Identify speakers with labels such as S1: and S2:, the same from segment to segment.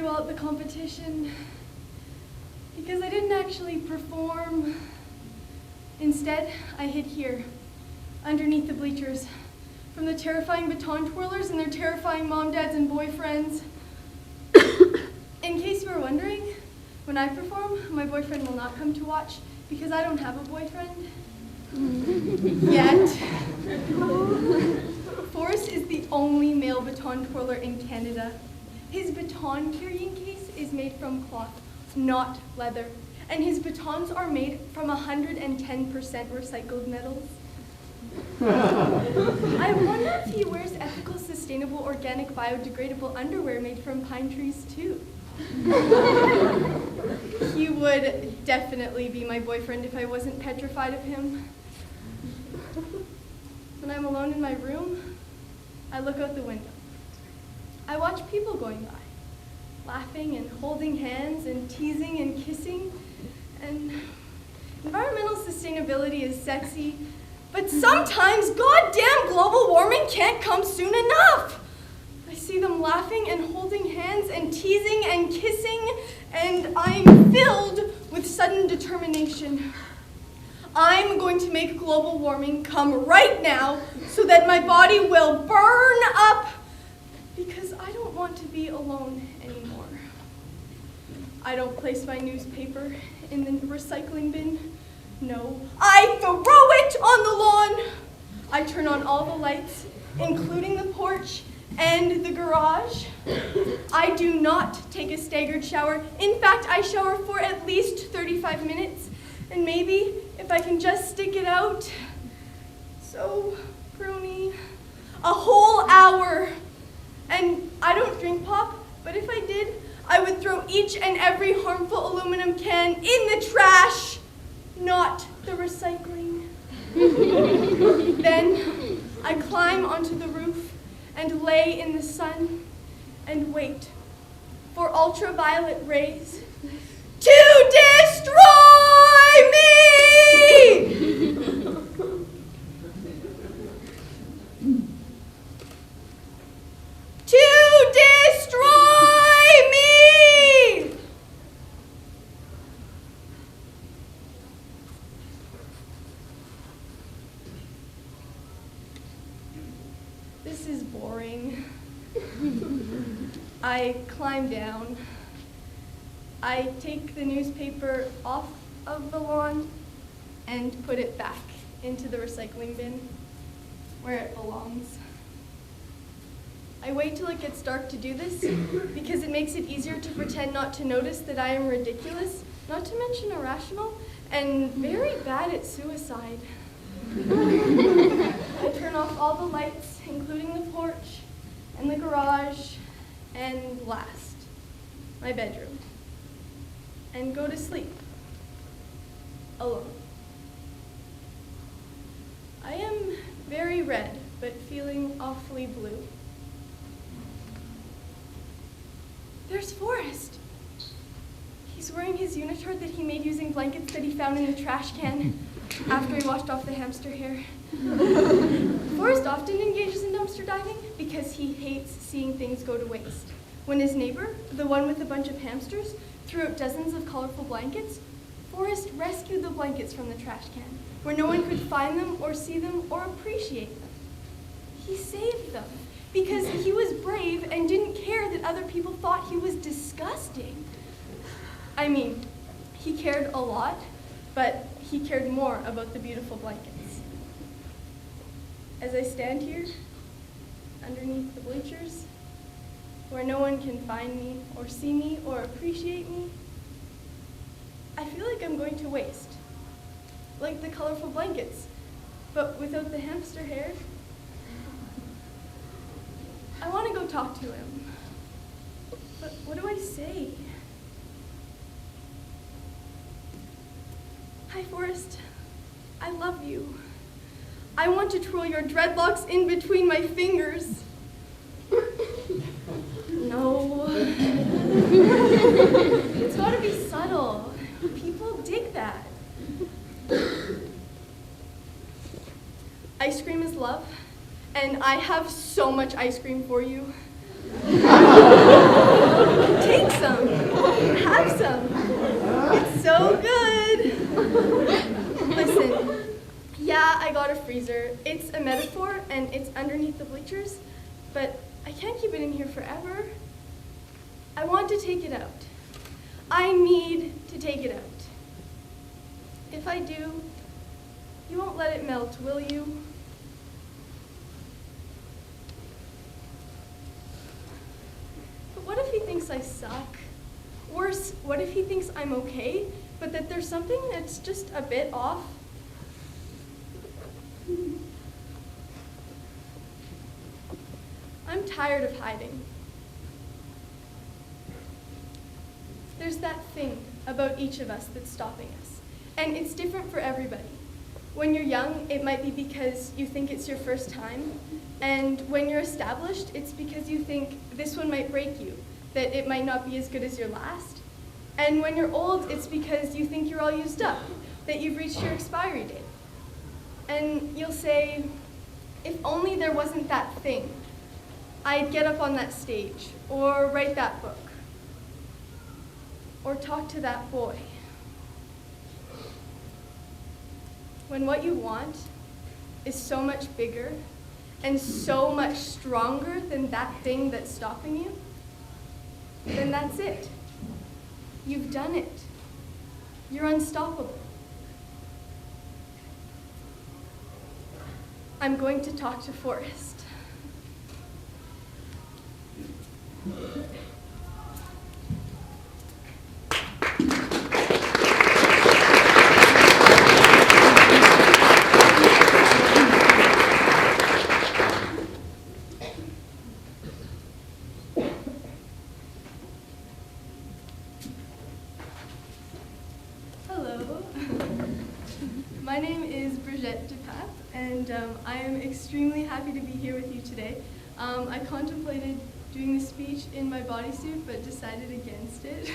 S1: throughout the competition because I didn't actually perform. Instead, I hid here, underneath the bleachers, from the terrifying baton twirlers and their terrifying mom, dads, and boyfriends. In case you were wondering, when I perform, my boyfriend will not come to watch because I don't have a boyfriend. Yet. Forrest is the only male baton twirler in Canada. His baton carrying case is made from cloth, not leather, and his batons are made from 110% recycled metals. I wonder if he wears ethical, sustainable, organic, biodegradable underwear made from pine trees too. He would definitely be my boyfriend if I wasn't petrified of him. When I'm alone in my room, I look out the window. I watch people going by, laughing and holding hands and teasing and kissing. And environmental sustainability is sexy, but sometimes goddamn global warming can't come soon enough. I see them laughing and holding hands and teasing and kissing, and I'm filled with sudden determination. I'm going to make global warming come right now so that my body will burn up because I don't want to be alone anymore. I don't place my newspaper in the recycling bin. No, I throw it on the lawn. I turn on all the lights, including the porch and the garage. I do not take a staggered shower. In fact, I shower for at least 35 minutes. And maybe, if I can just stick it out, so pruny, a whole hour. And I don't drink pop, but if I did, I would throw each and every harmful aluminum can in the trash, not the recycling. Then I climb onto the roof and lay in the sun and wait for ultraviolet rays to destroy me! To destroy me! This is boring. I climb down. I take the newspaper off of the lawn and put it back into the recycling bin where it belongs. I wait till it gets dark to do this because it makes it easier to pretend not to notice that I am ridiculous, not to mention irrational, and very bad at suicide. I turn off all the lights, including the porch and the garage, and last, my bedroom, and go to sleep, alone. I am very red, but feeling awfully blue. There's Forrest. He's wearing his unitard that he made using blankets that he found in the trash can after he washed off the hamster hair. Forrest often engages in dumpster diving because he hates seeing things go to waste. When his neighbor, the one with a bunch of hamsters, threw out dozens of colorful blankets, Forrest rescued the blankets from the trash can, where no one could find them or see them or appreciate them. He saved them because he was brave and didn't care that other people thought he was disgusting. I mean, he cared a lot, but he cared more about the beautiful blankets. As I stand here, underneath the bleachers, where no one can find me or see me or appreciate me, I feel like I'm going to waste. Like the colorful blankets, but without the hamster hair. I want to go talk to him, but what do I say? Hi, Forrest. I love you. I want to twirl your dreadlocks in between my fingers. No. It's got to be subtle. People dig that. Ice cream is love, and I have so much ice cream for you. Take some. pictures, but I can't keep it in here forever. I want to take it out. I need to take it out. If I do, you won't let it melt, will you? But what if he thinks I suck? Worse, what if he thinks I'm okay, but that there's something that's just a bit off? I'm tired of hiding. There's that thing about each of us that's stopping us, and it's different for everybody. When you're young, it might be because you think it's your first time, and when you're established, it's because you think this one might break you, that it might not be as good as your last. And when you're old, it's because you think you're all used up, that you've reached your expiry date. And you'll say, if only there wasn't that thing, I'd get up on that stage, or write that book, or talk to that boy. When what you want is so much bigger and so much stronger than that thing that's stopping you, then that's it. You've done it. You're unstoppable. I'm going to talk to Forrest. Hello. My name is Brigette DePape, and I am extremely happy to be here with you today. I contemplated doing the speech in my bodysuit, but decided against it.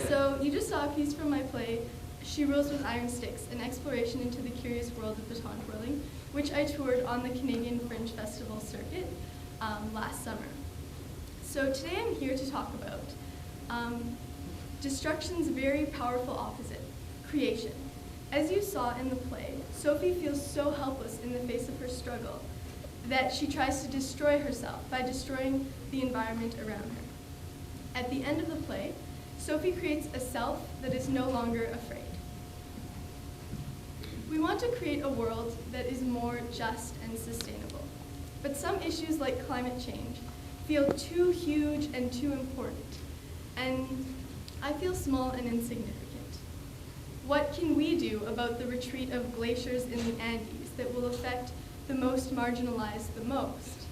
S1: So you just saw a piece from my play, She Rules with Iron Stix, an exploration into the curious world of baton twirling, which I toured on the Canadian Fringe Festival circuit last summer. So today I'm here to talk about destruction's very powerful opposite, creation. As you saw in the play, Sophie feels so helpless in the face of her struggle that she tries to destroy herself by destroying the environment around her. At the end of the play, Sophie creates a self that is no longer afraid. We want to create a world that is more just and sustainable, but some issues like climate change feel too huge and too important, and I feel small and insignificant. What can we do about the retreat of glaciers in the Andes that will affect the most marginalized the most?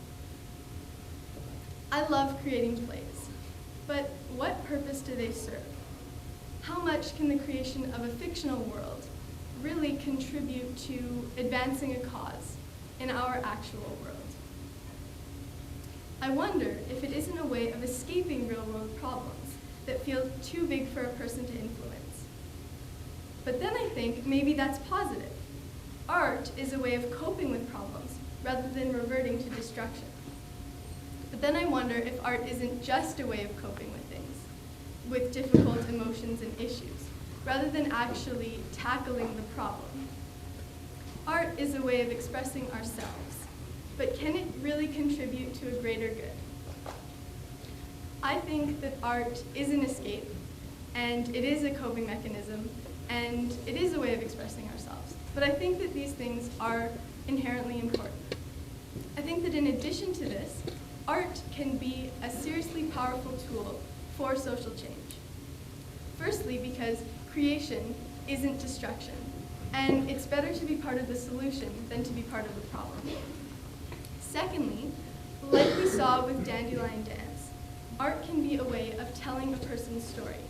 S1: I love creating plays, but what purpose do they serve? How much can the creation of a fictional world really contribute to advancing a cause in our actual world? I wonder if it isn't a way of escaping real-world problems that feel too big for a person to influence. But then I think maybe that's positive. Art is a way of coping with problems rather than reverting to destruction. But then I wonder if art isn't just a way of coping with things, with difficult emotions and issues, rather than actually tackling the problem. Art is a way of expressing ourselves, but can it really contribute to a greater good? I think that art is an escape, and it is a coping mechanism, and it is a way of expressing ourselves. But I think that these things are inherently important. I think that in addition to this, art can be a seriously powerful tool for social change. Firstly, because creation isn't destruction, and it's better to be part of the solution than to be part of the problem. Secondly, like we saw with Dandelion Dance, art can be a way of telling a person's story,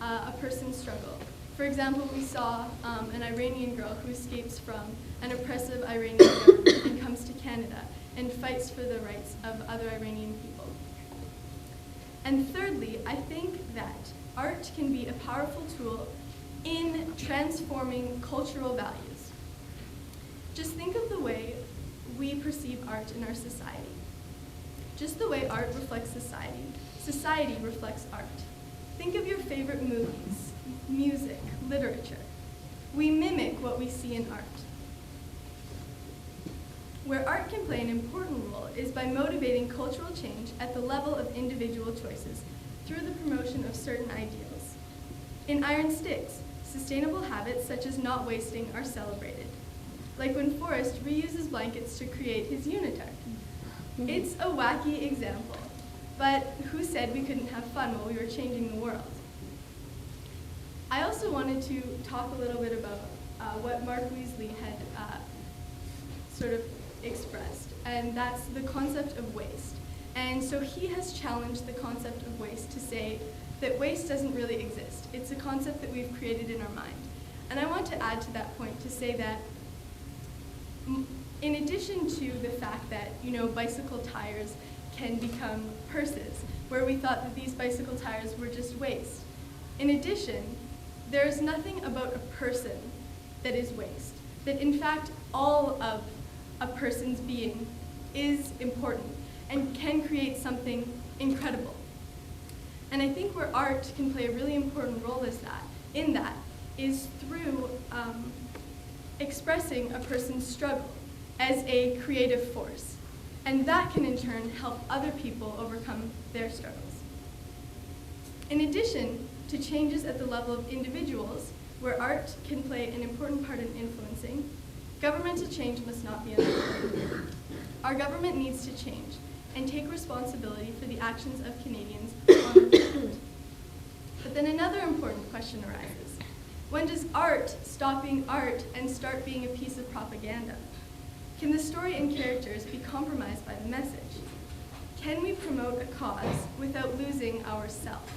S1: a person's struggle. For example, we saw an Iranian girl who escapes from an oppressive Iranian government and comes to Canada and fights for the rights of other Iranian people. And thirdly, I think that art can be a powerful tool in transforming cultural values. Just think of the way we perceive art in our society. Just the way art reflects society, society reflects art. Think of your favorite movies, music, literature. We mimic what we see in art. Where art can play an important role is by motivating cultural change at the level of individual choices through the promotion of certain ideals. In Iron Stix, sustainable habits such as not wasting are celebrated, like when Forrest reuses blankets to create his unitard. It's a wacky example, but who said we couldn't have fun while we were changing the world? I also wanted to talk a little bit about what Mark Weasley had sort of expressed, and that's the concept of waste. And so he has challenged the concept of waste to say that waste doesn't really exist. It's a concept that we've created in our mind. And I want to add to that point to say that in addition to the fact that, bicycle tires can become purses, where we thought that these bicycle tires were just waste. In addition, there is nothing about a person that is waste. That in fact, all of a person's being is important and can create something incredible. And I think where art can play a really important role in that is through expressing a person's struggle as a creative force. And that can in turn help other people overcome their struggles. In addition to changes at the level of individuals, where art can play an important part in influencing, governmental change must not be understood. Our government needs to change and take responsibility for the actions of Canadians on the ground. But then another important question arises. When does art stop being art and start being a piece of propaganda? Can the story and characters be compromised by the message? Can we promote a cause without losing ourselves?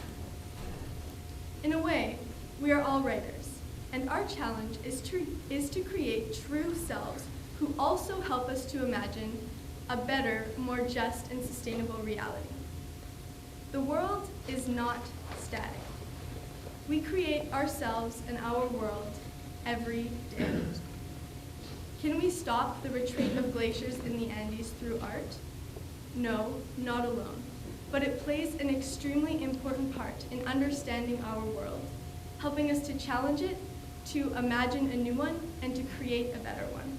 S1: In a way, we are all writers, and our challenge is to create true selves who also help us to imagine a better, more just, and sustainable reality. The world is not static. We create ourselves and our world every day. Can we stop the retreat of glaciers in the Andes through art? No, not alone. But it plays an extremely important part in understanding our world, helping us to challenge it, to imagine a new one, and to create a better one.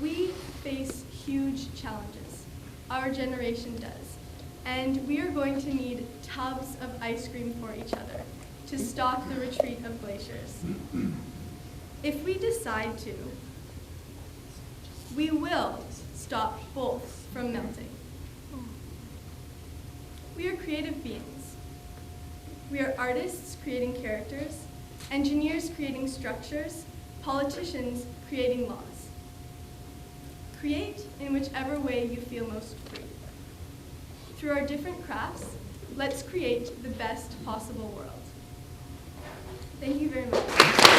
S1: We face huge challenges. Our generation does. And we are going to need tubs of ice cream for each other to stop the retreat of glaciers. If we decide to, we will stop both from melting. We are creative beings. We are artists creating characters, engineers creating structures, politicians creating laws. Create in whichever way you feel most free. Through our different crafts, let's create the best possible world. Thank you very much.